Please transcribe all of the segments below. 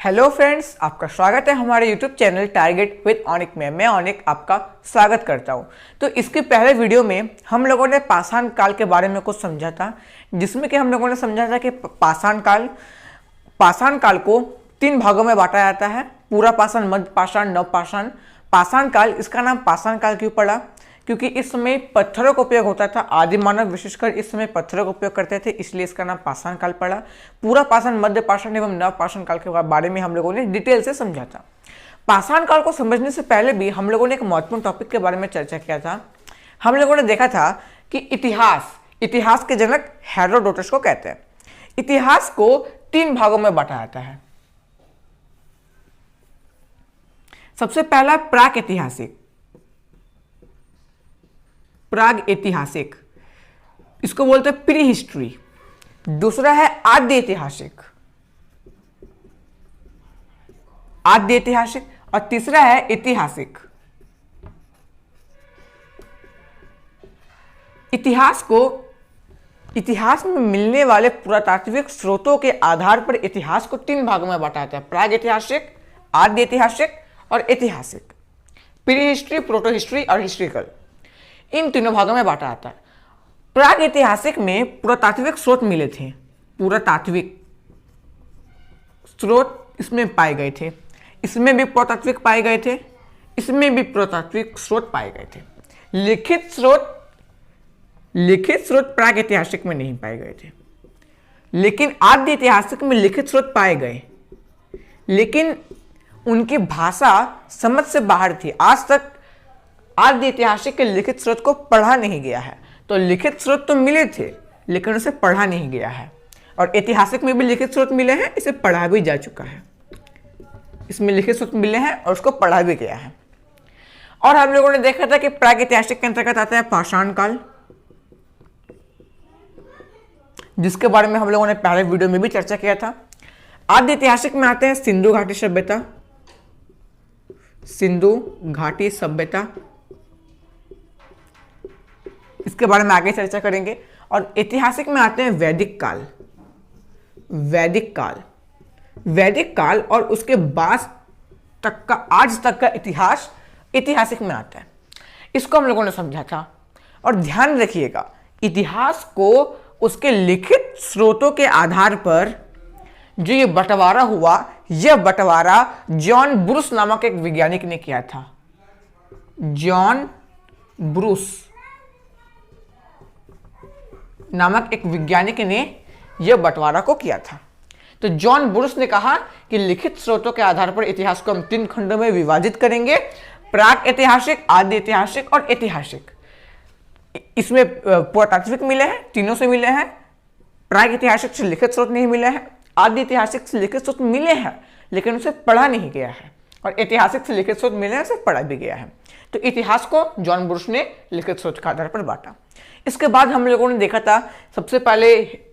Hello friends, आपका स्वागत है हमारे यूट्यूब चैनल टारगेट विद ऑनिक में। मैं ऑनिक आपका स्वागत करता हूं। तो इसके पहले वीडियो में हम लोगों ने पाषाण काल के बारे में कुछ समझा था, जिसमें कि हम लोगों ने समझा था कि पाषाण काल को 3 भागों में बांटा जाता है। पूरा पाषाण, मध्य पाषाण, नव पाषाण। पाषाण काल, इसका नाम पाषाण काल क्यों पड़ा? क्योंकि इस समय पत्थरों का उपयोग होता था। आदि मानव विशेषकर इस समय पत्थरों का उपयोग करते थे, इसलिए इसका नाम पाषाण काल पड़ा। पूरा पाषाण, मध्य पाषाण एवं नव पाषाण काल के बारे में हम लोगों ने डिटेल से समझा था। पाषाण काल को समझने से पहले भी हम लोगों ने एक महत्वपूर्ण टॉपिक के बारे में चर्चा किया था। हम लोगों ने देखा था कि इतिहास के जनक हेरोडोटस को कहते हैं। इतिहास को 3 भागों में बांटा जाता है। सबसे पहला प्राक ऐतिहासिक, इसको बोलते हैं प्री हिस्ट्री। दूसरा है आद्य ऐतिहासिक और तीसरा है ऐतिहासिक। इतिहास में मिलने वाले पुरातात्विक स्रोतों के आधार पर इतिहास को 3 भागों में बांटा जाता है: प्राग ऐतिहासिक, आद्य ऐतिहासिक और ऐतिहासिक। प्री हिस्ट्री, प्रोटो हिस्ट्री और हिस्ट्रिकल, इन तीनों भागों में बांटा जाता है। प्राग ऐतिहासिक में पुरातात्विक स्रोत मिले थे। पुरातात्विक स्रोत इसमें पाए गए थे। इसमें भी पुरातात्विक पाए गए थे, इसमें भी पुरातात्विक स्रोत पाए गए थे। लिखित स्रोत प्राग ऐतिहासिक में नहीं पाए गए थे, लेकिन आद्य ऐतिहासिक में लिखित स्रोत पाए गए, लेकिन उनकी भाषा समझ से बाहर थी। आज तक आद्य ऐतिहासिक के लिखित स्रोत को पढ़ा नहीं गया है। तो लिखित स्रोत तो मिले थे, लेकिन उसे पढ़ा नहीं गया है। और ऐतिहासिक में भी लिखित स्रोत मिले हैं, इसे पढ़ा भी जा चुका है। इसमें लिखित स्रोत मिले हैं और उसको पढ़ा भी गया है। और हम लोगों ने देखा था कि प्राग ऐतिहासिक के अंतर्गत आता है पाषाण काल, जिसके बारे में हम लोगों ने पहले वीडियो में भी चर्चा किया था। आद्य ऐतिहासिक में आते हैं सिंधु घाटी सभ्यता, इसके बारे में आगे चर्चा करेंगे। और ऐतिहासिक में आते हैं वैदिक काल और उसके बाद तक का, आज तक का इतिहास ऐतिहासिक में आता है। इसको हम लोगों ने समझा था। और ध्यान रखिएगा, इतिहास को उसके लिखित स्रोतों के आधार पर जो ये बंटवारा हुआ, यह बंटवारा जॉन ब्रूस नामक एक वैज्ञानिक ने किया था। जॉन ब्रूस नामक एक वैज्ञानिक ने यह बंटवारा को किया था। तो जॉन ब्रूस ने कहा कि लिखित स्रोतों के आधार पर इतिहास को हम 3 खंडों में विभाजित करेंगे: प्राक ऐतिहासिक, आद्य ऐतिहासिक और ऐतिहासिक। इसमें पुरातात्विक मिले हैं, तीनों से मिले हैं। प्राग ऐतिहासिक से लिखित स्रोत नहीं मिले हैं। आद्य ऐतिहासिक से लिखित स्रोत मिले हैं, लेकिन उसे पढ़ा नहीं गया है। और ऐतिहासिक से लिखित स्रोत मिले हैं, उसे पढ़ा भी गया है। तो इतिहास को जॉन ब्रूस ने लिखित स्रोत के आधार पर बांटा। इसके बाद हम लोगों ने देखा था, सबसे पहले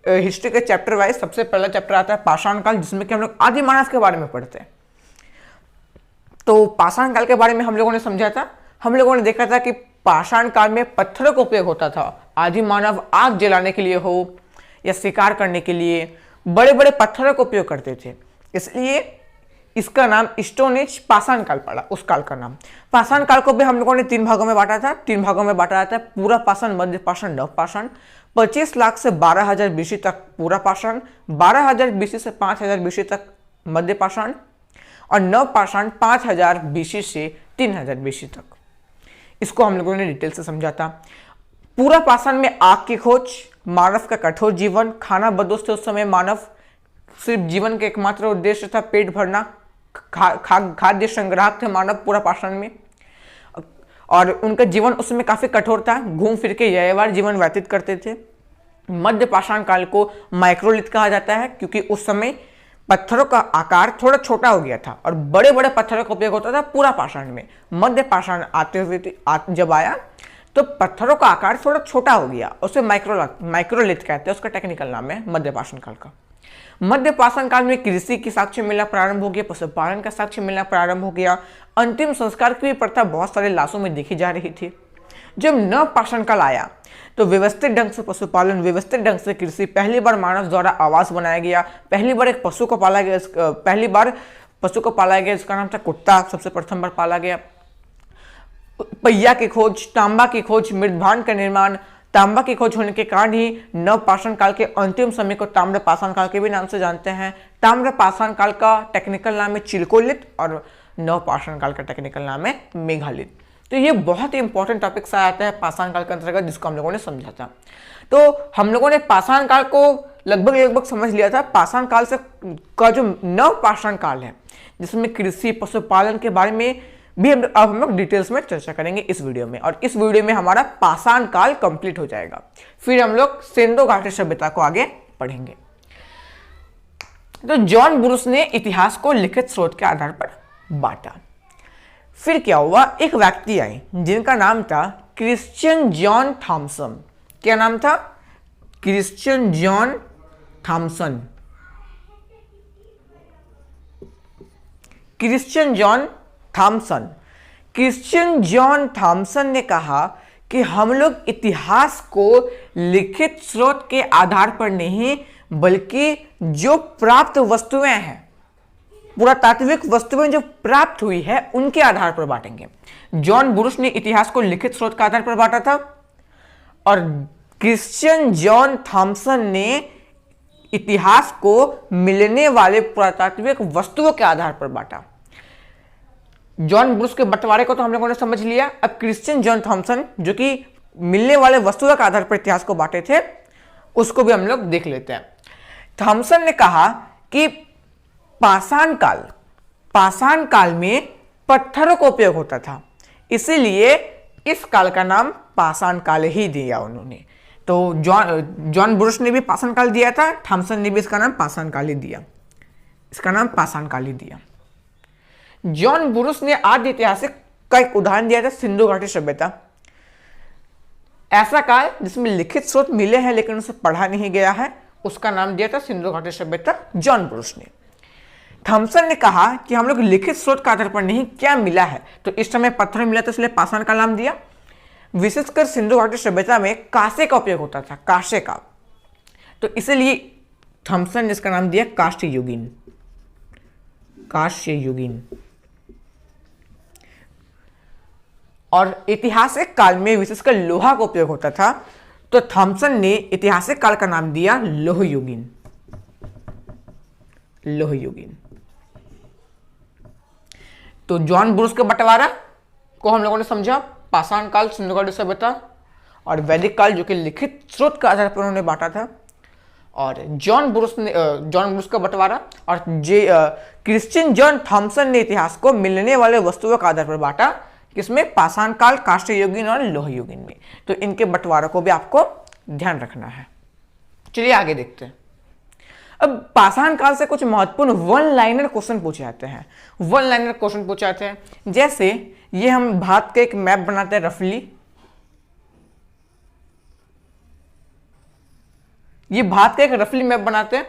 हिस्ट्री के चैप्टर वाइज सबसे पहला चैप्टर आता है पाषाण काल, जिसमें कि हम लोग आदि मानव के बारे में पढ़ते हैं। तो पाषाण काल के बारे में हम लोगों ने समझा था। हम लोगों ने देखा था कि पाषाण काल में पत्थरों का उपयोग होता था। आदि मानव आग जलाने के लिए हो या शिकार करने के लिए बड़े बड़े पत्थरों का उपयोग करते थे, इसलिए इसका नाम स्टोन एज पाषाण काल पड़ा, उस काल का नाम। पाषाण काल को भी हम लोगों ने 3 भागों में बांटा था। 3 भागों में बांटा जाता है: पूरा पाषाण, मध्य पाषाण, नव पाषाण। 25 लाख से 12,000 बीसी तक पूरा पाषाण, 12,000 बीसी से 5,000 बीसी तक मध्य पाषाण और नव पाषाण 5,000 बीसी से 3,000 बीसी तक। इसको हम लोगों ने डिटेल से समझा था। पूरा पाषाण में आग की खोज, मानव का कठोर जीवन, खाना बदोश थे उस समय मानव। सिर्फ जीवन का एकमात्र उद्देश्य था पेट भरना, खाद्य संग्राहक थे मानव पूरा पाषाण में। और उनका जीवन उस समय काफी कठोर था, घूम फिर के व्यवहार जीवन व्यतीत करते थे। मध्य पाषाण काल को माइक्रोलिथ कहा जाता है, क्योंकि उस समय पत्थरों का आकार थोड़ा छोटा हो गया था और बड़े बड़े पत्थरों का उपयोग होता था पूरा पाषाण में। मध्य पाषाण आते हुए जब आया तो पत्थरों का आकार थोड़ा छोटा हो गया, उसे माइक्रोलिथ कहते हैं। उसका टेक्निकल नाम है मध्य पाषाण काल का। मध्य पाषाण काल में कृषि की साक्ष्य मिलना प्रारंभ हो गया, पशुपालन का साक्ष्य मिलना प्रारंभ हो गया। अंतिम संस्कार की प्रथा बहुत सारे लाशों में देखी जा रही थी। जब नव पाषाण काल आया तो व्यवस्थित ढंग से पशुपालन, व्यवस्थित ढंग से कृषि, पहली बार मानव द्वारा आवास बनाया गया, पहली बार एक पशु को पाला गया, पहली बार पशु को पाला गया, इसका नाम था कुत्ता, सबसे प्रथम बार पाला गया। पहिया की खोज, तांबा की खोज, मृदभांड का निर्माण, तांबा की खोज होने के कारण ही नवपाषाण काल के अंतिम समय को ताम्र पाषाण काल के भी नाम से जानते हैं। ताम्र पाषाण काल का टेक्निकल नाम है चिलकोलित और नवपाषाण काल का टेक्निकल नाम है मेघालित। तो ये बहुत ही इंपॉर्टेंट टॉपिक सा आता है पाषाण काल के अंतर्गत, जिसको हम लोगों ने समझा था। तो हम लोगों ने पाषाण काल को लगभग समझ लिया था। पाषाण काल से का जो नवपाषाण काल है, जिसमें कृषि पशुपालन के बारे में भी अब हम लोग डिटेल्स में चर्चा करेंगे इस वीडियो में, और इस वीडियो में हमारा पाषाण काल कंप्लीट हो जाएगा। फिर हम लोग सिंधु घाटी सभ्यता को आगे पढ़ेंगे। तो जॉन ब्रूस ने इतिहास को लिखित स्रोत के आधार पर बांटा। फिर क्या हुआ, एक व्यक्ति आए जिनका नाम था क्रिश्चियन जॉन थॉमसन। क्या नाम था? Christian John Thomson. Christian John Thomson. Christian John Thomson ने कहा कि हम लोग इतिहास को लिखित स्रोत के आधार पर नहीं, बल्कि जो प्राप्त वस्तुएं हैं, पुरातात्विक वस्तुएं जो प्राप्त हुई है, उनके आधार पर बांटेंगे। जॉन ब्रूस ने इतिहास को लिखित स्रोत के आधार पर बांटा था और क्रिश्चियन जॉन थॉमसन ने इतिहास को मिलने वाले पुरातात्विक वस्तुओं के आधार पर बांटा। जॉन ब्रूस के बंटवारे को तो हम लोगों ने समझ लिया। अब क्रिश्चियन जॉन थॉमसन जो कि मिलने वाले वस्तुओं के आधार पर इतिहास को बांटे थे, उसको भी हम लोग देख लेते हैं। थॉमसन ने कहा कि पाषाण काल में पत्थरों का उपयोग होता था, इसीलिए इस काल का नाम पाषाण काल ही दिया उन्होंने। तो जॉन ब्रूस ने भी पाषाण काल दिया था, थॉमसन ने भी इसका नाम पाषाण काल ही दिया, इसका नाम पाषाण काल ही दिया। जॉन ब्रूस ने आदि ऐतिहासिक का एक उदाहरण दिया था, सिंधु घाटी सभ्यता। ऐसा काल जिसमें लिखित स्रोत मिले हैं लेकिन उसे पढ़ा नहीं गया है, उसका नाम दिया था सिंधु घाटी सभ्यता, जॉन ब्रूस ने। थॉमसन ने कहा कि हम लोग लिखित स्रोत के आधार पर नहीं, क्या मिला है, तो इस समय पत्थर मिला था, इसलिए पाषाण का नाम दिया। विशेषकर सिंधु घाटी सभ्यता में कांसे का उपयोग होता था, कांसे का, तो इसलिए थॉमसन ने इसका नाम दिया कांस्य युगीन, कांस्य युगीन। और ऐतिहासिक काल में विशेषकर लोहा का उपयोग होता था, तो थॉमसन ने ऐतिहासिक काल का नाम दिया लोह युगीन, लोह युगीन। तो जॉन ब्रूस के बंटवारा को हम लोगों ने समझा, पाषाण काल, सिंधु घाटी सभ्यता, और वैदिक काल जो कि लिखित स्रोत के आधार पर उन्होंने बांटा था। और जॉन ब्रूस का बंटवारा और क्रिश्चियन जॉन थॉमसन ने इतिहास को मिलने वाले वस्तुओं के आधार पर बांटा, किसमें? पाषाण काल, कांस्य युगीन और लोह युगीन में। तो इनके बंटवारे को भी आपको ध्यान रखना है। चलिए आगे देखते हैं। अब पाषाण काल से कुछ महत्वपूर्ण वन लाइनर क्वेश्चन पूछे जाते हैं। वन लाइनर क्वेश्चन पूछे जाते हैं, जैसे ये हम भारत का एक मैप बनाते हैं रफली, ये भारत का एक रफली मैप बनाते हैं।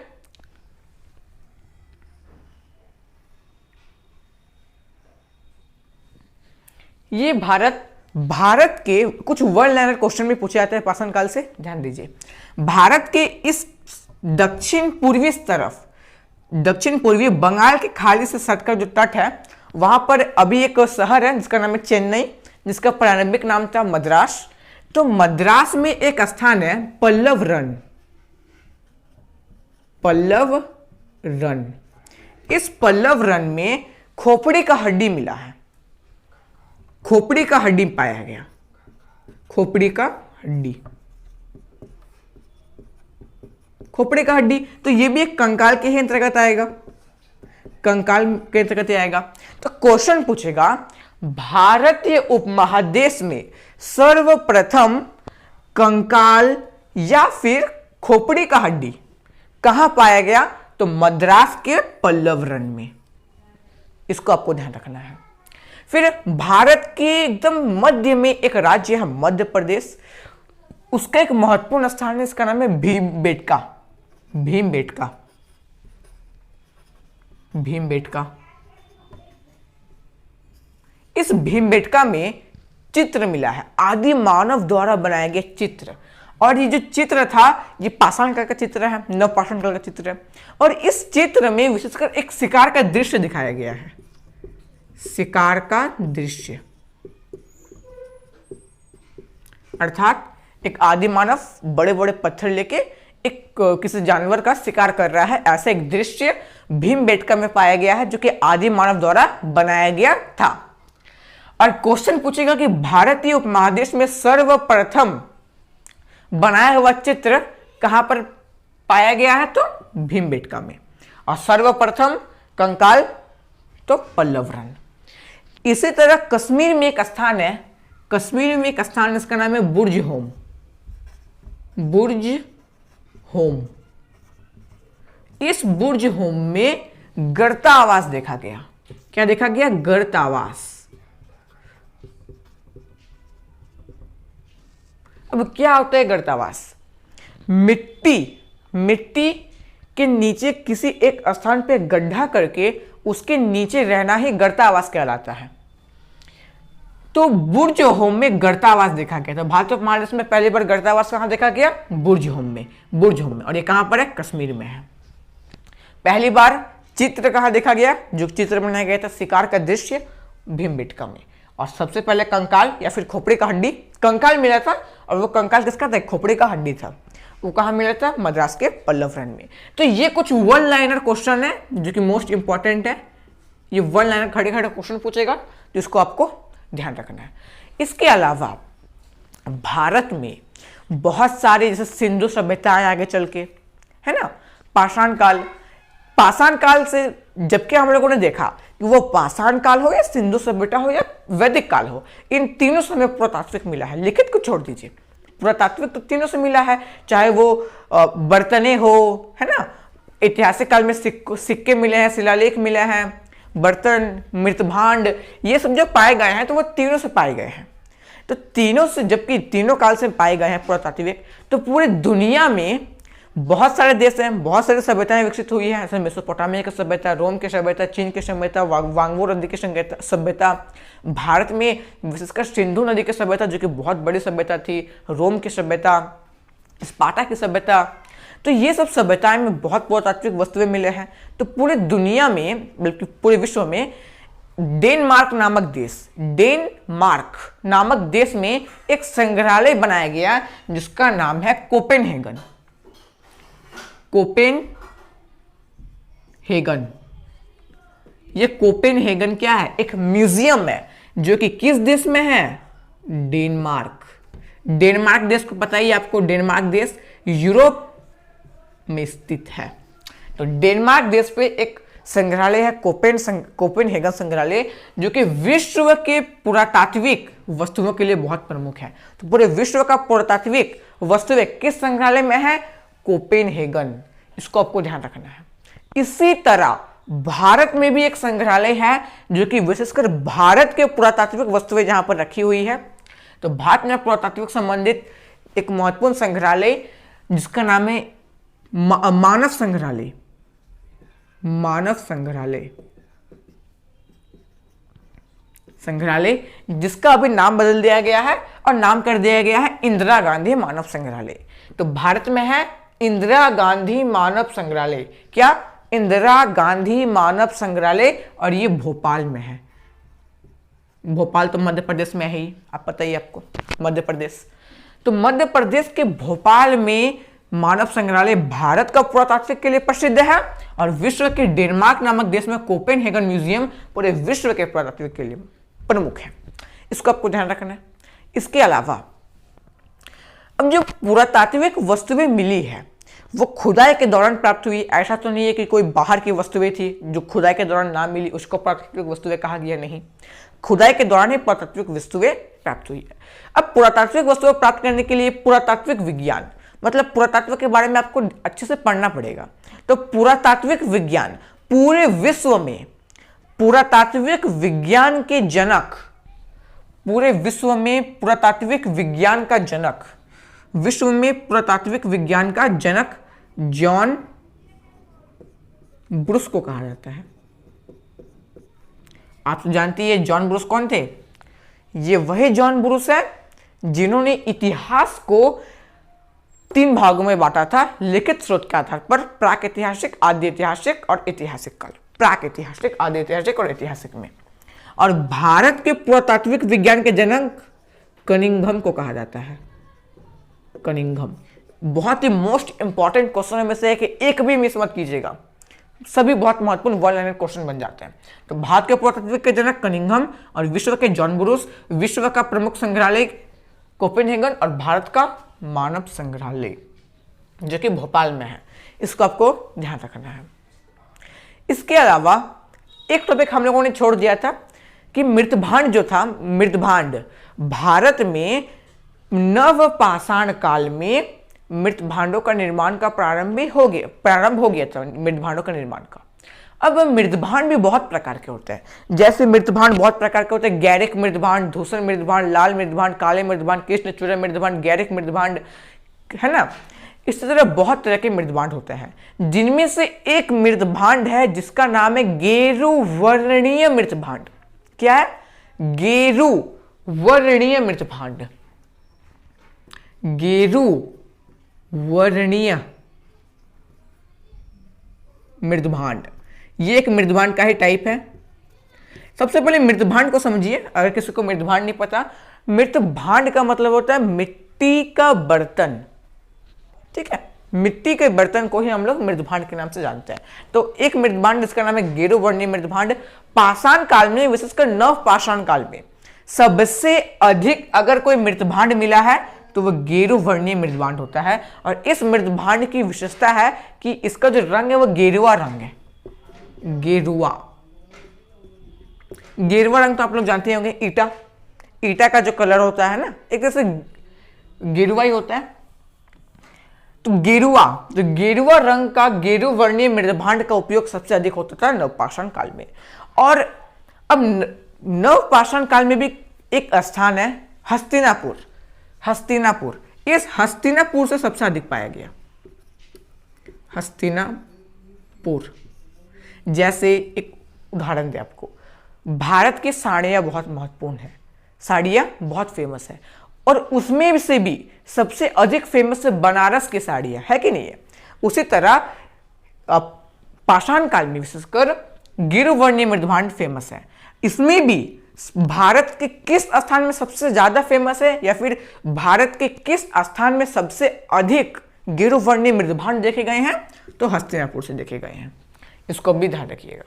ये भारत के कुछ वन लाइनर क्वेश्चन भी पूछे जाते हैं पाषाण काल से, ध्यान दीजिए। भारत के इस दक्षिण पूर्वी बंगाल की खाड़ी से सटकर जो तट है, वहां पर अभी एक शहर है जिसका नाम है चेन्नई, जिसका प्रारंभिक नाम था मद्रास। तो मद्रास में एक स्थान है पल्लव रन। इस पल्लव रन में खोपड़ी का हड्डी मिला है, खोपड़ी का हड्डी पाया गया, खोपड़ी का हड्डी। तो ये भी एक कंकाल के ही अंतर्गत आएगा, कंकाल के अंतर्गत आएगा। तो क्वेश्चन पूछेगा, भारतीय उपमहादेश में सर्वप्रथम कंकाल या फिर खोपड़ी का हड्डी कहां पाया गया? तो मद्रास के पल्लव रन में। इसको आपको ध्यान रखना है। फिर भारत के एकदम मध्य में एक राज्य है मध्य प्रदेश, उसका एक महत्वपूर्ण स्थान है, इसका नाम है भीमबेटका। इस भीमबेटका में चित्र मिला है, आदि मानव द्वारा बनाया गया चित्र। और ये जो चित्र था ये पाषाण काल का चित्र है, नव पाषाण काल का चित्र है। और इस चित्र में विशेषकर एक शिकार का दृश्य दिखाया गया है, शिकार का दृश्य, अर्थात एक आदि मानव बड़े बड़े पत्थर लेके एक किसी जानवर का शिकार कर रहा है, ऐसा एक दृश्य भीमबेटका में पाया गया है जो कि आदि मानव द्वारा बनाया गया था। और क्वेश्चन पूछेगा कि भारतीय उपमहादेश में सर्वप्रथम बनाया हुआ चित्र कहां पर पाया गया है, तो भीमबेटका में। और सर्वप्रथम कंकाल तो पल्लव रन। इसी तरह कश्मीर में एक स्थान है, कश्मीर में एक स्थान, इसका नाम है बुर्ज होम, बुर्ज होम। इस बुर्ज होम में गर्ता आवास देखा गया। क्या देखा गया? गर्ता आवास। अब क्या होता है गर्तावास? मिट्टी के नीचे किसी एक स्थान पे गड्ढा करके उसके नीचे रहना ही गर्तावास कहलाता है। तो बुर्ज होम में गर्तावास देखा गया। तो भारत उपमहादेश में पहली बार गर्तावास कहां देखा गया? बुर्ज होम में, बुर्ज होम में। और ये कहां पर है? कश्मीर में है। पहली बार चित्र कहां देखा गया? जो चित्र बनाया गया था शिकार का दृश्य, भीमबेटका में। और सबसे पहले कंकाल या फिर खोपड़ी का हड्डी, कंकाल मिला था। और वो कंकाल किसका था? खोपड़ी का हड्डी था। वो कहां मिला था? मद्रास के पल्लव रन में। तो ये कुछ वन लाइनर क्वेश्चन है जो कि मोस्ट इंपॉर्टेंट है। ये वन लाइनर खड़े खड़े क्वेश्चन पूछेगा जिसको आपको ध्यान रखना है। इसके अलावा भारत में बहुत सारे जैसे सिंधु सभ्यताएं आगे चल के, है ना, पाषाण काल से जबकि हम लोगों ने देखा कि वो पाषाण काल हो या सिंधु सभ्यता हो या वैदिक काल हो, इन तीनों से हमें पुरातात्विक मिला है। लिखित को छोड़ दीजिए, पुरातात्विक तो तीनों से मिला है, चाहे वो बर्तने हो, है ना, ऐतिहासिक काल में सिक्के मिले हैं, शिलालेख मिले हैं, बर्तन, मृतभांड, ये सब जो पाए गए हैं तो वो तीनों से पाए गए हैं। तो तीनों से, जबकि तीनों काल से पाए गए हैं पुरातात्विक, तो पूरे दुनिया में बहुत सारे देश हैं, बहुत सारी सभ्यताएं विकसित हुई हैं, जैसे मेसोपोटामिया की सभ्यता, रोम की सभ्यता, चीन की सभ्यता, वांगवो नदी की सभ्यता, भारत में विशेषकर सिंधु नदी की सभ्यता जो कि बहुत बड़ी सभ्यता थी, रोम की सभ्यता, स्पार्टा की सभ्यता। तो ये सब सभ्यताएं में बहुत पुरातात्विक वस्तुएं मिले हैं। तो पूरे दुनिया में, बल्कि पूरे विश्व में डेनमार्क नामक देश में एक संग्रहालय बनाया गया जिसका नाम है कोपेनहेगन। ये कोपेनहेगन क्या है? एक म्यूजियम है जो कि किस देश में है? डेनमार्क देश को पता ही आपको, डेनमार्क देश यूरोप में स्थित है। तो डेनमार्क देश पे एक संग्रहालय है कोपेनहेगन संग्रहालय, जो कि विश्व के पुरातात्विक वस्तुओं के लिए बहुत प्रमुख है। तो पूरे विश्व का पुरातात्विक वस्तुएं किस संग्रहालय में है? कोपेनहेगन। इसको आपको ध्यान रखना है। इसी तरह भारत में भी एक संग्रहालय है जो कि विशेषकर भारत के पुरातात्विक वस्तुएं जहां पर रखी हुई है। तो भारत में पुरातात्विक संबंधित एक महत्वपूर्ण संग्रहालय जिसका नाम है मानव संग्रहालय, जिसका अभी नाम बदल दिया गया है और नाम कर दिया गया है इंदिरा गांधी मानव संग्रहालय। तो भारत में है इंदिरा गांधी मानव संग्रहालय। क्या? इंदिरा गांधी मानव संग्रहालय। और ये भोपाल में है। भोपाल तो मध्य प्रदेश में है ही, आप पता ही आपको, मध्य प्रदेश। तो मध्य प्रदेश के भोपाल में मानव संग्रहालय भारत का पुरातात्विक के लिए प्रसिद्ध है और विश्व के डेनमार्क नामक देश में कोपेनहेगन म्यूजियम पूरे विश्व के पुरातात्विक के लिए प्रमुख है। इसको आपको ध्यान रखना है। इसके अलावा अब जो पुरातात्विक वस्तुएं मिली है वो खुदाई के दौरान प्राप्त हुई। ऐसा तो नहीं है कि कोई बाहर की वस्तुएं थी जो खुदाई के दौरान ना मिली उसको पुरातात्विक वस्तुएं कहा गया, नहीं, खुदाई के दौरान ही पुरातात्विक वस्तुएं प्राप्त हुई है। अब पुरातात्विक वस्तुएं प्राप्त करने के लिए पुरातात्विक विज्ञान, मतलब पुरातत्व के बारे में आपको अच्छे से पढ़ना पड़ेगा। तो पुरातात्विक विज्ञान पूरे विश्व में पुरातात्विक विज्ञान के जनक, पूरे विश्व में पुरातात्विक विज्ञान का जनक, विश्व में पुरातात्विक विज्ञान का जनक जॉन ब्रूस को कहा जाता है। आप तो जानती है जॉन ब्रूस कौन थे? ये वही जॉन ब्रूस है जिन्होंने इतिहास को 3 भागों में बांटा था लिखित स्रोत के आधार पर, प्राक ऐतिहासिक, आदि ऐतिहासिक और ऐतिहासिक काल। प्राक ऐतिहासिक, आदि ऐतिहासिक और ऐतिहासिक में। और भारत के पुरातात्विक विज्ञान के जनक कनिंघम को कहा जाता है। कनिंघम बहुत ही मोस्ट इंपॉर्टेंट क्वेश्चन में से है कि एक भी मिस मत कीजिएगा, सभी बहुत महत्वपूर्ण वन लाइनर क्वेश्चन बन जाते हैं। तो भारत के पुरातात्विक के जनक कनिंघम और विश्व के जॉन ब्रूस, विश्व का प्रमुख संग्रहालय कोपेनहेगन और भारत का मानव संग्रहालय जो कि भोपाल में है, इसको आपको ध्यान रखना है। इसके अलावा एक टॉपिक हम लोगों ने छोड़ दिया था कि मृतभांड जो था, मृतभांड भारत में नवपाषाण काल में मृतभांडों का निर्माण का प्रारंभ हो गया था मृतभांडों का निर्माण का। अब मृतभांड भी बहुत प्रकार के होते हैं, जैसे मृतभांड बहुत प्रकार के होते हैं, गैरिक मृतभांड, धूसर मृतभांड, लाल मृतभांड, काले मृतभांड, कृष्णचूड़ा मृतभांड, गैरिक मृतभांड, है ना। इस तरह बहुत तरह के मृतभांड होते हैं, जिनमें से एक मृतभांड है जिसका नाम है गेरुवर्णीय मृतभांड। क्या है? गेरुवर्णीय मृतभांड। गेरुवर्णीय मृतभांड, ये एक मृतभांड का ही टाइप है। सबसे पहले मृतभांड को समझिए, अगर किसी को मृतभांड नहीं पता, मृतभांड का मतलब होता है मिट्टी का बर्तन। ठीक है, मिट्टी के बर्तन को ही हम लोग मृतभांड के नाम से जानते हैं। तो एक मृतभांड जिसका नाम है गेरुवर्णीय मृतभांड, पाषाण काल में, विशेषकर नवपाषाण काल में सबसे अधिक अगर कोई मृतभांड मिला है तो वह गेरुवर्णीय मृतभांड होता है। और इस मृतभांड की विशेषता है कि इसका जो रंग है वह गेरुआ रंग है। गेरुआ, गेरुआ रंग तो आप लोग जानते होंगे, ईटा का जो कलर होता है ना, एक तरह से गेरुआ ही होता है। तो गेरुआ रंग का गेरुवर्णीय मृतभांड का उपयोग सबसे अधिक होता था नवपाषाण काल में। और अब नवपाषाण काल में भी एक स्थान है हस्तिनापुर। इस हस्तिनापुर से सबसे अधिक पाया गया। हस्तिनापुर, जैसे एक उदाहरण दे आपको, भारत की साड़ियां बहुत महत्वपूर्ण है, साड़ियां बहुत फेमस है, और उसमें से भी सबसे अधिक फेमस है बनारस की साड़ियां, है कि नहीं है। उसी तरह पाषाण काल में विशेषकर गेरुवर्णीय मृतभांड फेमस है। इसमें भी भारत के किस स्थान में सबसे ज्यादा फेमस है, या फिर भारत के किस स्थान में सबसे अधिक गेरुवर्णीय मृतभांड देखे गए हैं, तो हस्तिनापुर से देखे गए हैं। इसको भी ध्यान रखिएगा।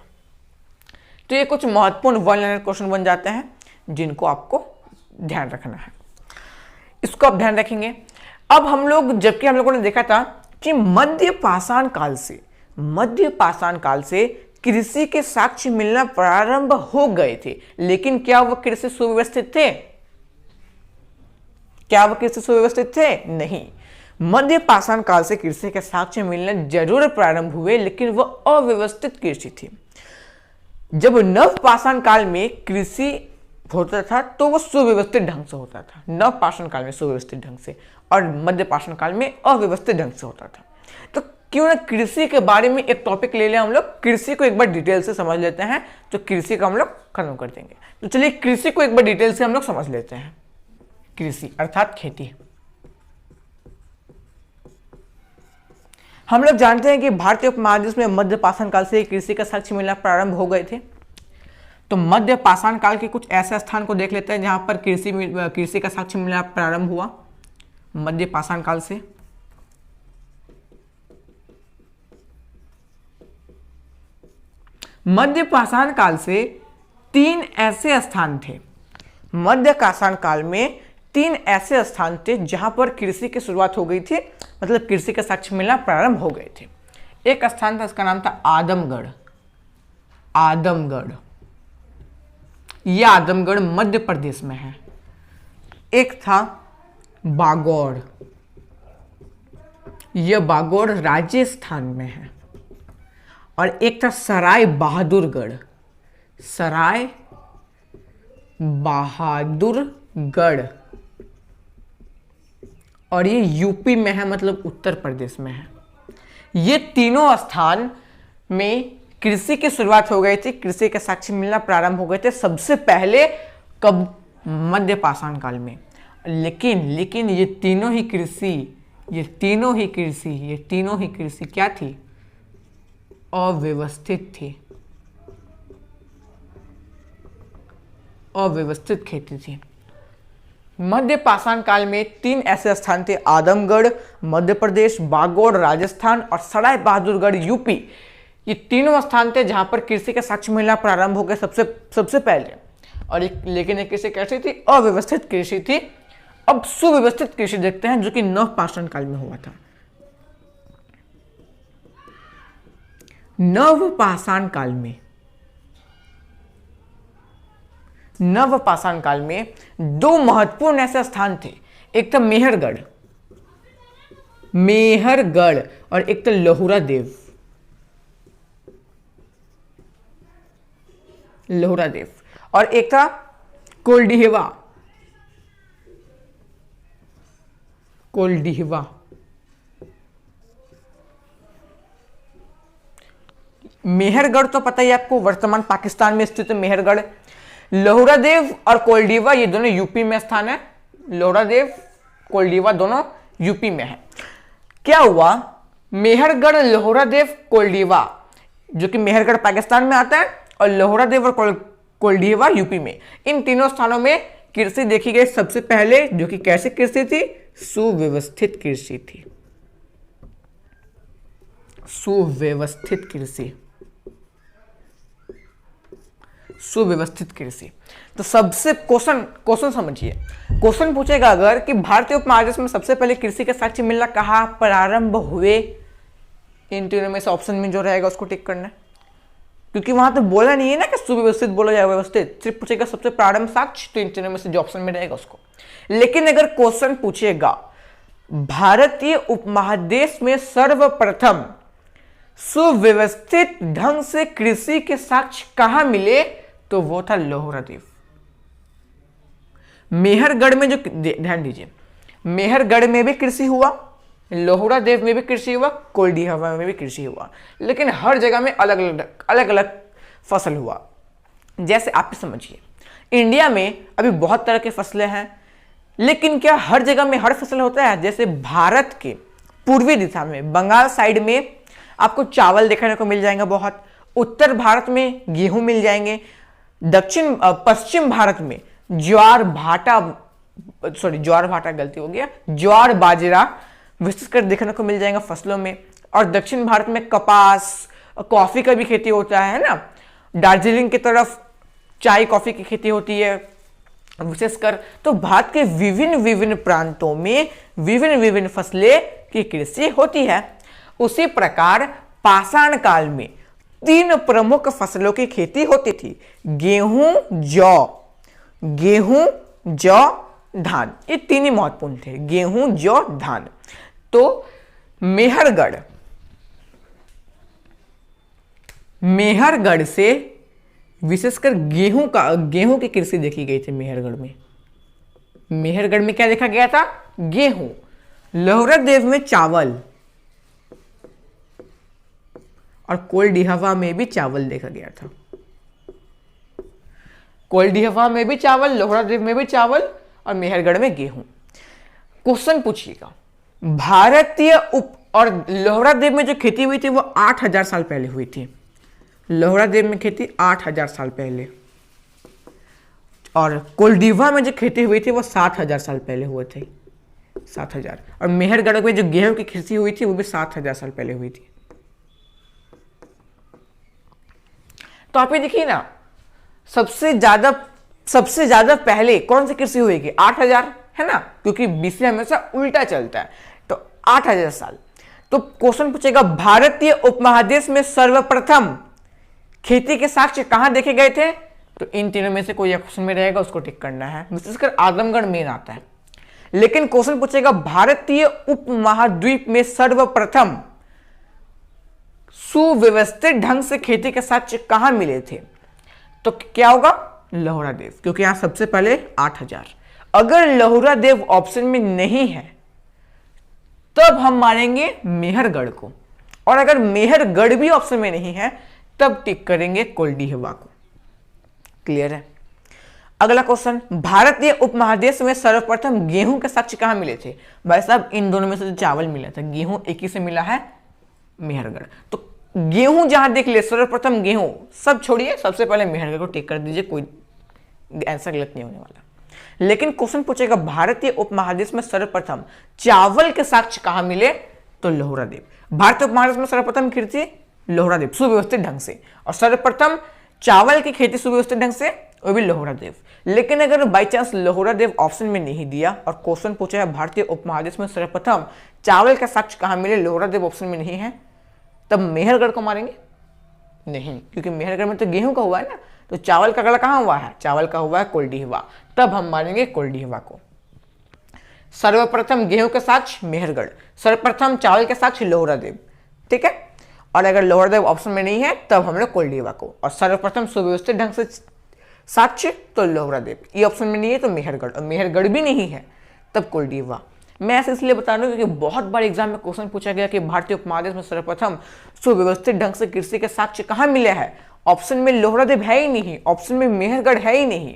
तो ये कुछ महत्वपूर्ण वन लाइनर क्वेश्चन बन जाते हैं जिनको आपको ध्यान रखना है, इसको आप ध्यान रखेंगे। अब हम लोगों ने देखा था कि मध्य पाषाण काल से कृषि के साक्ष्य मिलना प्रारंभ हो गए थे, लेकिन क्या वह कृषि सुव्यवस्थित थे? नहीं। मध्य पाषाण काल से कृषि के साक्ष्य मिलना जरूर प्रारंभ हुए, लेकिन वह अव्यवस्थित कृषि थी। जब नव पाषाण काल में कृषि होता था तो वह सुव्यवस्थित ढंग से होता था, नव पाषाण काल में सुव्यवस्थित ढंग से, और मध्य पाषाण काल में अव्यवस्थित ढंग से होता था। तो क्यों ना कृषि के बारे में एक टॉपिक ले लें हम लोग, कृषि को एक बार डिटेल से समझ लेते हैं, तो कृषि को हम लोग खत्म कर देंगे। तो चलिए कृषि को एक बार डिटेल से हम लोग समझ लेते हैं। कृषि अर्थात खेती। हम लोग जानते हैं कि भारतीय उपमहाद्वीप में मध्य पाषाण काल से कृषि का साक्ष्य मिलना प्रारंभ हो गए थे। तो मध्य पाषाण काल के कुछ ऐसे स्थान को देख लेते हैं जहां पर कृषि का साक्ष्य मिलना प्रारंभ हुआ मध्य पाषाण काल से। मध्य पाषाण काल से 3 ऐसे स्थान थे। मध्य पाषाण काल में 3 ऐसे स्थान थे जहां पर कृषि की शुरुआत हो गई थी, मतलब कृषि का साक्ष्य मिलना प्रारंभ हो गए थे। एक स्थान था, इसका नाम था आदमगढ़। यह आदमगढ़ मध्य प्रदेश में है। एक था बागौर, यह बागौर राजस्थान में है। और एक था सराय बहादुरगढ़, और ये यूपी में है, मतलब उत्तर प्रदेश में है। ये तीनों स्थान में कृषि की शुरुआत हो गई थी, कृषि के साक्ष्य मिलना प्रारंभ हो गए थे सबसे पहले कब? मध्य पाषाण काल में। लेकिन ये तीनों ही कृषि ये तीनों ही कृषि क्या थी? अव्यवस्थित थी, अव्यवस्थित खेती थी। मध्य पाषाण काल में 3 ऐसे स्थान थे, आदमगढ़ मध्य प्रदेश, बागोड़ राजस्थान और सराय बहादुरगढ़ यूपी। ये तीनों स्थान थे जहां पर कृषि का साक्ष्य मिलना प्रारंभ हो गया सबसे पहले। और लेकिन एक कृषि कैसी थी? अव्यवस्थित कृषि थी। अब सुव्यवस्थित कृषि देखते हैं जो कि नवपाषाण काल में हुआ था। नवपाषाण काल में 2 महत्वपूर्ण ऐसे स्थान थे। एक था मेहरगढ़ और एक था लोहरा देव और एक था कोल्डिहवा। मेहरगढ़ तो पता ही आपको, वर्तमान पाकिस्तान में स्थित मेहरगढ़। लोहरा देव और कोल्डिवा ये दोनों यूपी में स्थान है। लोहरा देव, कोल्डिवा दोनों यूपी में है। क्या हुआ? मेहरगढ़, लोहरा देव, कोल्डिवा, जो कि मेहरगढ़ पाकिस्तान में आता है और लोहरा देव और कोल्डिवा यूपी में, इन तीनों स्थानों में कृषि देखी गई सबसे पहले, जो कि कैसी कृषि थी? सुव्यवस्थित कृषि थी। सुव्यवस्थित कृषि। तो सबसे क्वेश्चन समझिए, क्वेश्चन पूछेगा अगर कि भारतीय उपमहादेश में सबसे पहले कृषि के साक्ष्य मिलना कहाँ प्रारंभ हुए? इन तीनों में से ऑप्शन में जो रहेगा उसको टिक करना है, क्योंकि वहां तो बोला नहीं है ना कि सुव्यवस्थित बोला जाए व्यवस्थित, सिर्फ पूछेगा सबसे प्रारंभ साक्ष्य, तो इन तीनों में से जो ऑप्शन में रहेगा उसको। लेकिन अगर क्वेश्चन पूछेगा भारतीय उपमहादेश में सर्वप्रथम सुव्यवस्थित ढंग से कृषि के साक्ष्य कहां मिले, तो वो था लोहरा देव। मेहरगढ़ में जो, ध्यान दीजिए, मेहरगढ़ में भी कृषि हुआ, लोहरा देव में भी कृषि हुआ, कोल्डिहवा में भी कृषि हुआ, लेकिन हर जगह में अलग अलग फसल हुआ। जैसे आप समझिए, इंडिया में अभी बहुत तरह के फसलें हैं, लेकिन क्या हर जगह में हर फसल होता है? जैसे भारत के पूर्वी दिशा में, बंगाल साइड में आपको चावल देखने को मिल जाएगा बहुत, उत्तर भारत में गेहूं मिल जाएंगे, पश्चिम भारत में ज्वार बाजरा विशेषकर देखने को मिल जाएगा फसलों में, और दक्षिण भारत में कपास, कॉफी का भी खेती होता है ना, दार्जिलिंग की तरफ चाय कॉफी की खेती होती है विशेषकर। तो भारत के विभिन्न प्रांतों में विभिन्न फसलें की कृषि होती है। उसी प्रकार पाषाण काल में 3 प्रमुख फसलों की खेती होती थी, गेहूं, जौ, धान। ये 3 ही महत्वपूर्ण थे, गेहूं, जौ, धान। तो मेहरगढ़ से विशेषकर गेहूं की कृषि देखी गई थी। मेहरगढ़ में क्या देखा गया था? गेहूं। लोहरा देव में चावल और कोल्डिहवा में भी चावल देखा गया था। कोल्डिहवा में भी चावल, लोहरा देव में भी चावल और मेहरगढ़ में गेहूं। क्वेश्चन पूछिएगा, भारतीय और लोहरा देव में जो खेती हुई थी वो 8000 साल पहले हुई थी। लोहरा देव में खेती 8000 साल पहले, और कोल्डिवा में जो खेती हुई थी वो 7000 साल पहले हुए थे, 7000। और मेहरगढ़ में जो गेहूं की खेती हुई थी वो भी 7000 साल पहले हुई थी। तो आप ये देखिए ना, सबसे ज्यादा पहले कौन सी कृषि हुई? 8000 है ना, क्योंकि बीसी हमेशा उल्टा चलता है, तो 8000 साल। तो क्वेश्चन पूछेगा भारतीय उपमहादेश में सर्वप्रथम खेती के साक्ष्य कहां देखे गए थे? तो इन तीनों में से कोई क्वेश्चन में रहेगा, उसको टिक करना है। विशेषकर आदमगढ़ मेन आता है। लेकिन क्वेश्चन पूछेगा भारतीय उपमहाद्वीप में सर्वप्रथम सुव्यवस्थित ढंग से खेती के साक्ष्य कहां मिले थे? तो क्या होगा? लोहरा देव, क्योंकि यहां सबसे पहले 8000। अगर लोहरा देव ऑप्शन में नहीं है तब हम मानेंगे मेहरगढ़ को, और अगर मेहरगढ़ भी ऑप्शन में नहीं है तब टिक करेंगे कोल्डिहवा को। क्लियर है? अगला क्वेश्चन, भारतीय उपमहादेश में सर्वप्रथम गेहूं के साक्ष्य कहां मिले थे? भाई साहब इन दोनों में से जो चावल मिला था, गेहूं एक ही से मिला है, मेहरगढ़। तो गेहूं जहां देख ले सर्वप्रथम गेहूं, सब छोड़िए, सबसे पहले मेहरगढ़ को टिक कर दीजिए, कोई आंसर गलत नहीं होने वाला। लेकिन क्वेश्चन पूछेगा भारतीय उपमहादेश में सर्वप्रथम चावल के साक्ष्य कहां मिले? तो लोहरादेव। भारतीय उपमहादेश में सर्वप्रथम कृषि लोहरादेव, सुव्यवस्थित ढंग से, और सर्वप्रथम चावल की खेती सुव्यवस्थित ढंग से, वो भी लोहरादेव। लेकिन अगर बाई चांस लोहरादेव ऑप्शन में नहीं दिया और क्वेश्चन पूछा है भारतीय उपमहादेश में सर्वप्रथम चावल का साक्ष्य कहां मिले, लोहरादेव ऑप्शन में नहीं है, तब मेहरगढ़ को मारेंगे नहीं, क्योंकि मेहरगढ़ में तो गेहूं का हुआ है ना, तो चावल का गला कहां हुआ है? चावल का हुआ है कोल्डीहवा, तब हम मानेंगे कोल्डीहवा को। सर्वप्रथम गेहूं के साक्ष्य मेहरगढ़, सर्वप्रथम चावल के साक्ष्य लोहरादेव, ठीक है। और अगर लोहरादेव ऑप्शन में नहीं है तब हम लोग कोल्डीहवा को, और सर्वप्रथम सुव्यवस्थित ढंग से साक्ष्य तो लोहरादेव, ये ऑप्शन में नहीं है तो मेहरगढ़, और मेहरगढ़ भी नहीं है तब कोल्डीहवा। मैं ऐसे इसलिए बता रहा हूं क्योंकि बहुत बार एग्जाम में क्वेश्चन पूछा गया कि भारतीय उपमहादेश में सर्वप्रथम सुव्यवस्थित ढंग से कृषि के साक्ष्य कहां मिले हैं, ऑप्शन में लोहरादेव है ही नहीं, ऑप्शन में मेहरगढ़ है ही नहीं,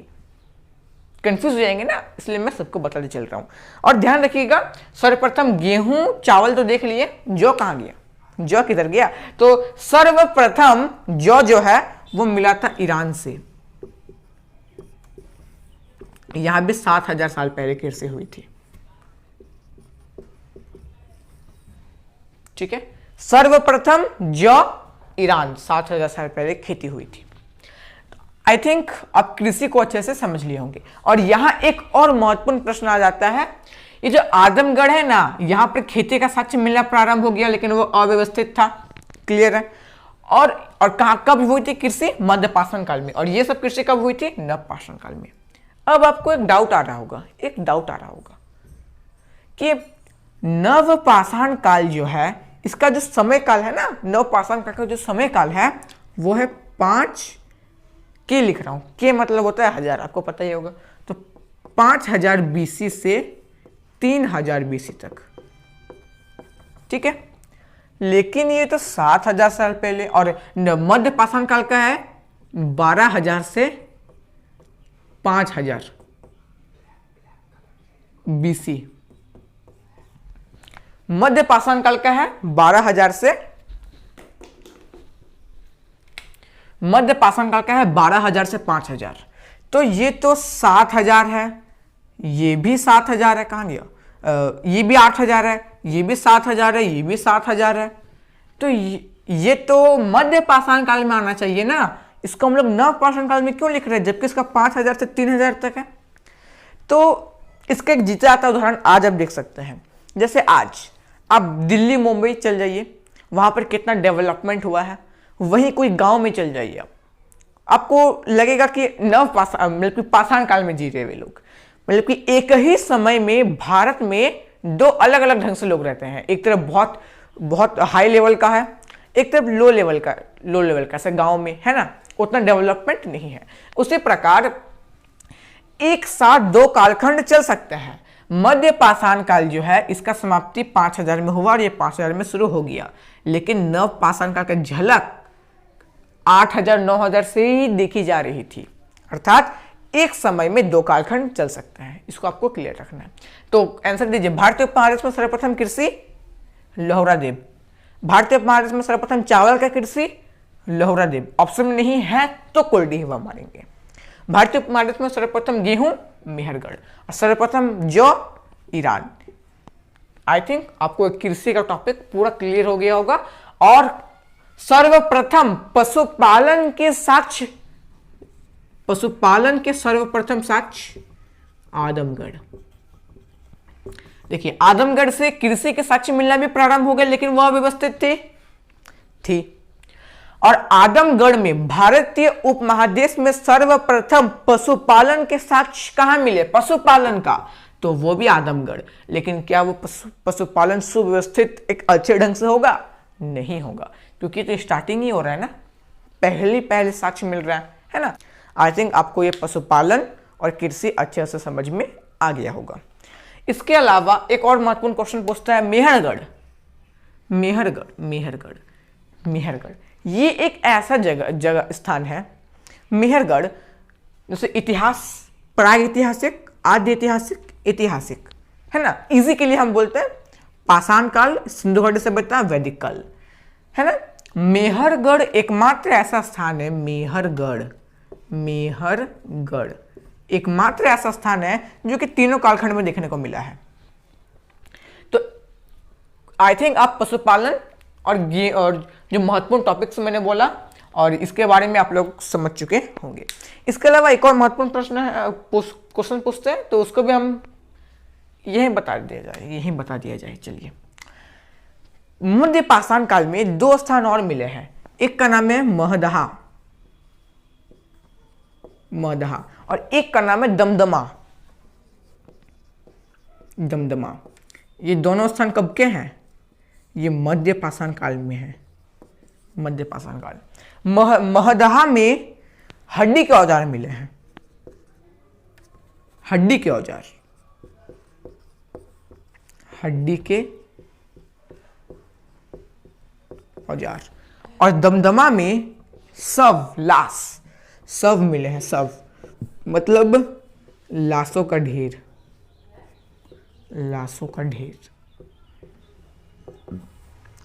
कंफ्यूज हो जाएंगे ना, इसलिए मैं सबको बताते चल रहा हूं। और ध्यान रखिएगा, सर्वप्रथम गेहूं चावल तो देख लिए, जौ कहां गया? जौ किधर गया? तो सर्वप्रथम जौ जो है वो मिला था ईरान से, यहां भी 7000 साल पहले कृषि हुई थी, ठीक है। सर्वप्रथम जौ ईरान, 7000 साल पहले खेती हुई थी। आई थिंक आप कृषि को अच्छे से समझ लिए होंगे। और यहां एक और महत्वपूर्ण प्रश्न आ जाता है, ये जो आदमगढ़ है ना, यहां पर खेती का साक्ष्य मिलना प्रारंभ हो गया, लेकिन वो अव्यवस्थित था, क्लियर है। और कहां कब हुई थी कृषि? मध्यपाषाण काल में। और ये सब कृषि कब हुई थी? नवपाषाण काल में। अब आपको एक डाउट आ रहा होगा कि नवपाषाण काल जो है, इसका जो समय काल है ना, नवपाषाण काल का जो समय काल है वो है 5 के लिख रहा हूं, के मतलब होता है 1000, आपको पता ही होगा। तो 5000 BC से 3000 BC तक, ठीक है। लेकिन ये तो 7000 साल पहले, और मध्यपाषाण काल का है 12000 से 5000 BC। मध्यपाषाण काल का है 12000 से, मध्यपाषाण काल का है 12000 से 5000। तो ये तो 7000 है, ये भी 7000 है, कहां गया? ये भी 8000 है, ये भी 7000 है, ये भी 7000 है। तो ये तो मध्यपाषाण काल में आना चाहिए ना, इसको हम लोग नवपाषाण काल में क्यों लिख रहे हैं जबकि इसका 5000 से 3000 तक है? तो इसका एक जीता जाता उदाहरण आज आप देख सकते हैं। जैसे आज आप दिल्ली मुंबई चल जाइए, वहां पर कितना डेवलपमेंट हुआ है। वहीं कोई गांव में चल जाइए, आपको लगेगा कि नवपाषाण मतलब कि पाषाण काल में जी रहे वे लोग। मतलब कि एक ही समय में भारत में 2 अलग अलग ढंग से लोग रहते हैं। एक तरफ बहुत बहुत हाई लेवल का है, एक तरफ लो लेवल का, ऐसे गांव में है ना, उतना डेवलपमेंट नहीं है। उसी प्रकार एक साथ 2 कालखंड चल सकते हैं। मध्य पाषाण काल जो है, इसका समाप्ति 5000 में हुआ और ये 5000 में शुरू हो गया। लेकिन नव पाषाण काल का झलक 8000 9000 से ही देखी जा रही थी। अर्थात एक समय में 2 कालखंड चल सकते हैं, इसको आपको क्लियर रखना है। तो आंसर दीजिए, भारतीय उपमहादेश में सर्वप्रथम कृषि लोहरादेव। भारतीय उपमहादेश में सर्वप्रथम चावल का कृषि लोहरादेव। ऑप्शन में नहीं है तो कोल्डीहवा मारेंगे। भारतीय उपमहादेश में सर्वप्रथम गेहूं मेहरगढ़ और सर्वप्रथम जौ ईरान। आई थिंक आपको कृषि का टॉपिक पूरा क्लियर हो गया होगा। और सर्वप्रथम पशुपालन के साक्ष्य, पशुपालन के सर्वप्रथम साक्ष्य आदमगढ़। देखिए, आदमगढ़ से कृषि के साक्ष्य मिलना भी प्रारंभ हो गए, लेकिन वह अव्यवस्थित थी। और आदमगढ़ में भारतीय उपमहादेश में सर्वप्रथम पशुपालन के साक्ष्य कहां मिले, पशुपालन का, तो वो भी आदमगढ़। लेकिन क्या वो पशुपालन सुव्यवस्थित एक अच्छे ढंग से होगा? नहीं होगा, क्योंकि तो स्टार्टिंग ही हो रहा है ना, पहले साक्ष्य मिल रहा है ना। आई थिंक आपको ये पशुपालन और कृषि अच्छे से समझ में आ गया होगा। इसके अलावा एक और महत्वपूर्ण क्वेश्चन पूछता है, मेहरगढ़ ये एक ऐसा जगह स्थान है, मेहरगढ़, जैसे इतिहास प्रागैतिहासिक, आद्य ऐतिहासिक, ऐतिहासिक, है ना। इजी के लिए हम बोलते हैं पाषाण काल, सिंधु घाटी सभ्यता, वैदिक काल, है ना। मेहरगढ़ एकमात्र ऐसा स्थान है, मेहरगढ़ एकमात्र ऐसा स्थान है जो कि तीनों कालखंड में देखने को मिला है। तो आई थिंक आप पशुपालन और जो महत्वपूर्ण टॉपिक्स मैंने बोला और इसके बारे में आप लोग समझ चुके होंगे। इसके अलावा एक और महत्वपूर्ण क्वेश्चन पूछते हैं, तो उसको भी हम यही बता दिया जाए। चलिए, मध्य पाषाण काल में दो स्थान और मिले हैं, एक का नाम है महदहा और एक का नाम है दमदमा। ये दोनों स्थान कब के हैं? ये मध्य पाषाण काल में है, मध्य पाषाण काल। महदहा में हड्डी के औजार मिले हैं, हड्डी के औजार, और दमदमा में शव मिले हैं, शव मतलब लाशों का ढेर।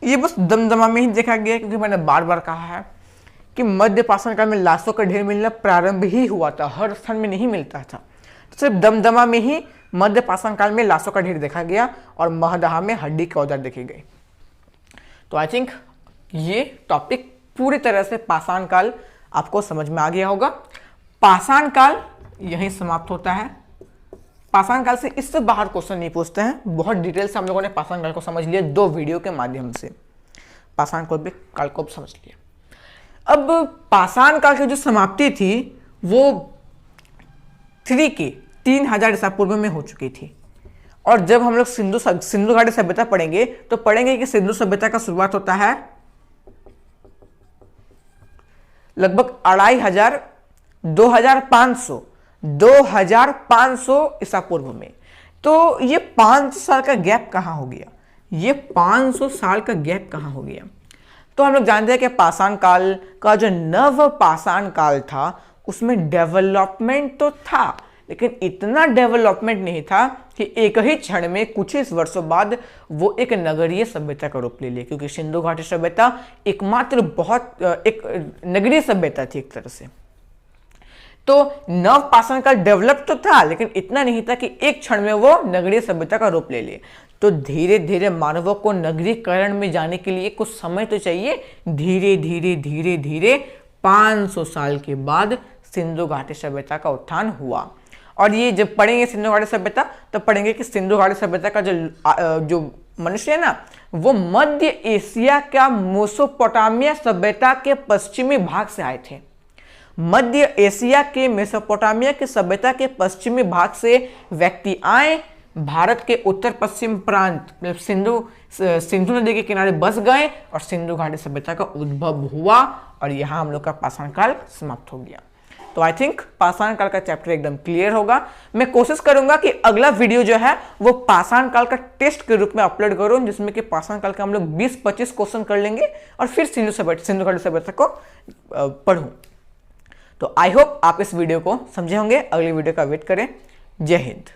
ये बस दमदमा में ही देखा गया, क्योंकि मैंने बार बार कहा है कि मध्य पाषाण काल में लाशों का ढेर मिलना प्रारंभ ही हुआ था, हर स्थान में नहीं मिलता था। तो सिर्फ दमदमा में ही मध्य पाषाण काल में लाशों का ढेर देखा गया और महदहा में हड्डी के औजार देखे गए। तो आई थिंक ये टॉपिक पूरी तरह से पाषाण काल आपको समझ में आ गया होगा। पाषाण काल यहीं समाप्त होता है। पाषाण काल से इससे बाहर क्वेश्चन नहीं पूछते हैं। बहुत डिटेल से हम लोगों ने पाषाण काल को समझ लिया, 2 वीडियो के माध्यम से पाषाण काल को समझ लिया। अब पाषाण काल की जो समाप्ति थी वो 3000 ईसा पूर्व में हो चुकी थी। और जब हम लोग सिंधु घाटी सभ्यता पढ़ेंगे तो पढ़ेंगे कि सिंधु सभ्यता का शुरुआत होता है लगभग 2500 2500 ईसा पूर्व में। तो ये 500 साल का गैप कहां हो गया? तो हम लोग जानते हैं कि पाषाण काल का जो नव पाषाण काल था उसमें डेवलपमेंट तो था, लेकिन इतना डेवलपमेंट नहीं था कि एक ही क्षण में कुछ ही वर्षों बाद वो एक नगरीय सभ्यता का रूप ले ले, क्योंकि सिंधु घाटी सभ्यता एकमात्र एक नगरीय सभ्यता थी एक तरह से। तो नव पाषाण काल डेवलप तो था, लेकिन इतना नहीं था कि एक क्षण में वो नगरीय सभ्यता का रूप ले ले। तो धीरे धीरे मानवों को नगरीकरण में जाने के लिए कुछ समय तो चाहिए। धीरे धीरे 500 साल के बाद सिंधु घाटी सभ्यता का उत्थान हुआ। और ये जब पढ़ेंगे सिंधु घाटी सभ्यता तो पढ़ेंगे कि सिंधु घाटी सभ्यता का जो मनुष्य है ना, वो मध्य एशिया का मेसोपोटामिया सभ्यता के पश्चिमी भाग से आए थे। मध्य एशिया के मेसोपोटामिया की सभ्यता के पश्चिमी भाग से व्यक्ति आए, भारत के उत्तर पश्चिम प्रांत सिंधु नदी के किनारे बस गए और सिंधु घाटी सभ्यता का उद्भव हुआ और यहाँ हम लोग का पाषाण काल समाप्त हो गया। तो आई थिंक पाषाण काल का चैप्टर एकदम क्लियर होगा। मैं कोशिश करूंगा कि अगला वीडियो जो है वो पाषाण काल का टेस्ट के रूप में अपलोड करूं, जिसमें कि पाषाण काल का हम लोग 20-25 क्वेश्चन कर लेंगे और फिर सिंधु घाटी सभ्यता को पढ़ूं। तो आई होप आप इस वीडियो को समझे होंगे। अगली वीडियो का वेट करें। जय हिंद।